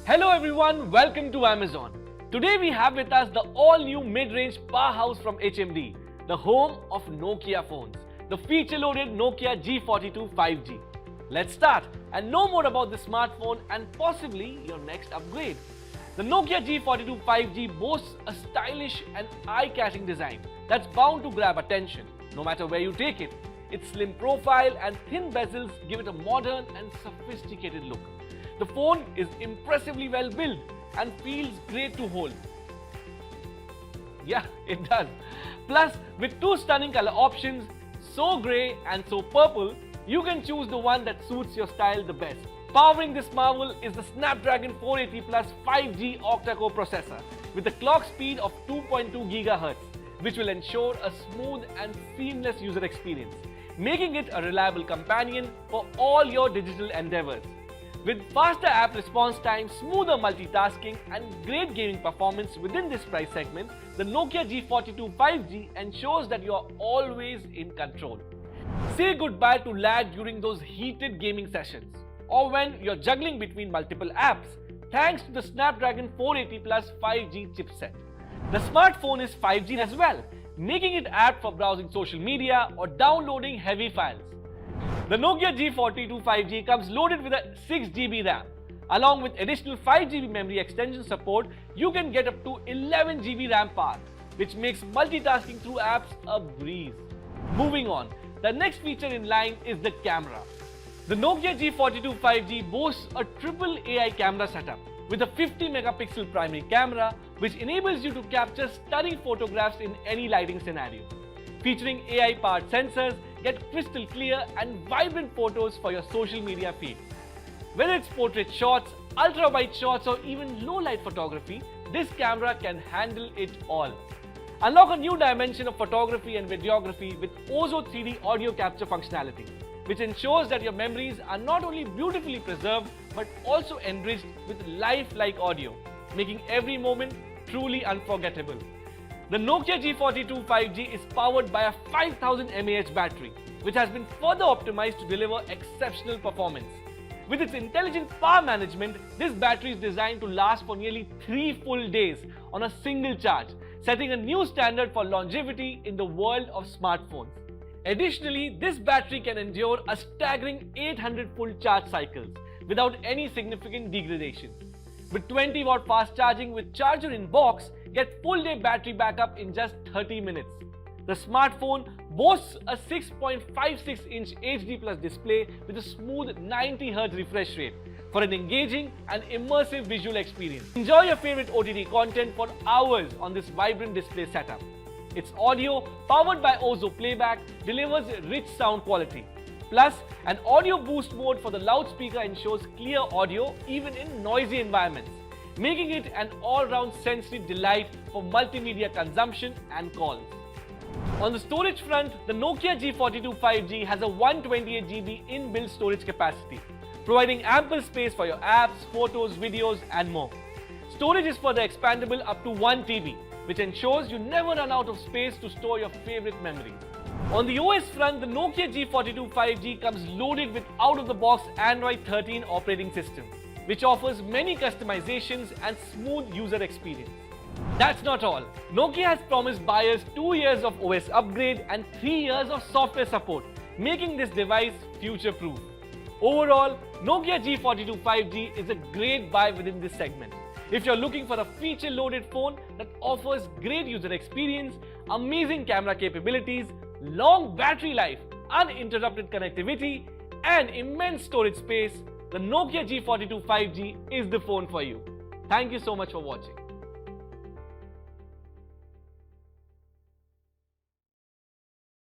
Hello everyone, welcome to Amazon. Today we have with us the all-new mid-range powerhouse from HMD, the home of Nokia phones, the feature-loaded Nokia G42 5G. Let's start and know more about the smartphone and possibly your next upgrade. The Nokia G42 5G boasts a stylish and eye-catching design that's bound to grab attention, no matter where you take it. Its slim profile and thin bezels give it a modern and sophisticated look. The phone is impressively well built and feels great to hold. Yeah, it does. Plus, with two stunning color options, so grey and so purple, you can choose the one that suits your style the best. Powering this marvel is the Snapdragon 480 Plus 5G octa-core processor with a clock speed of 2.2 GHz, which will ensure a smooth and seamless user experience, making it a reliable companion for all your digital endeavors. With faster app response time, smoother multitasking and great gaming performance within this price segment, the Nokia G42 5G ensures that you are always in control. Say goodbye to lag during those heated gaming sessions or when you're juggling between multiple apps thanks to the Snapdragon 480 Plus 5G chipset. The smartphone is 5G as well, making it apt for browsing social media or downloading heavy files. The Nokia G42 5G comes loaded with a 6GB RAM. Along with additional 5GB memory extension support, you can get up to 11GB RAM power, which makes multitasking through apps a breeze. Moving on, the next feature in line is the camera. The Nokia G42 5G boasts a triple AI camera setup with a 50-megapixel primary camera, which enables you to capture stunning photographs in any lighting scenario. Featuring AI-powered sensors, get crystal clear and vibrant photos for your social media feed. Whether it's portrait shots, ultra-wide shots or even low-light photography, this camera can handle it all. Unlock a new dimension of photography and videography with Ozo 3D audio capture functionality, which ensures that your memories are not only beautifully preserved but also enriched with lifelike audio, making every moment truly unforgettable. The Nokia G42 5G is powered by a 5000 mAh battery, which has been further optimized to deliver exceptional performance. With its intelligent power management, this battery is designed to last for nearly 3 full days on a single charge, setting a new standard for longevity in the world of smartphones. Additionally, this battery can endure a staggering 800 full charge cycles without any significant degradation. With 20-watt fast charging with charger in box, get full-day battery backup in just 30 minutes. The smartphone boasts a 6.56-inch HD Plus display with a smooth 90Hz refresh rate for an engaging and immersive visual experience. Enjoy your favorite OTT content for hours on this vibrant display setup. Its audio, powered by Ozo Playback, delivers rich sound quality. Plus, an audio boost mode for the loudspeaker ensures clear audio even in noisy environments, making it an all-round sensory delight for multimedia consumption and calls. On the storage front, the Nokia G42 5G has a 128GB inbuilt storage capacity, providing ample space for your apps, photos, videos and more. Storage is further expandable up to 1 TB, which ensures you never run out of space to store your favorite memories. On the OS front, the Nokia G42 5G comes loaded with out-of-the-box Android 13 operating system, which offers many customizations and smooth user experience. That's not all. Nokia has promised buyers 2 years of OS upgrade and 3 years of software support, making this device future-proof. Overall, Nokia G42 5G is a great buy within this segment. If you're looking for a feature-loaded phone that offers great user experience, amazing camera capabilities, long battery life, uninterrupted connectivity, and immense storage space, the Nokia G42 5G is the phone for you. Thank you so much for watching.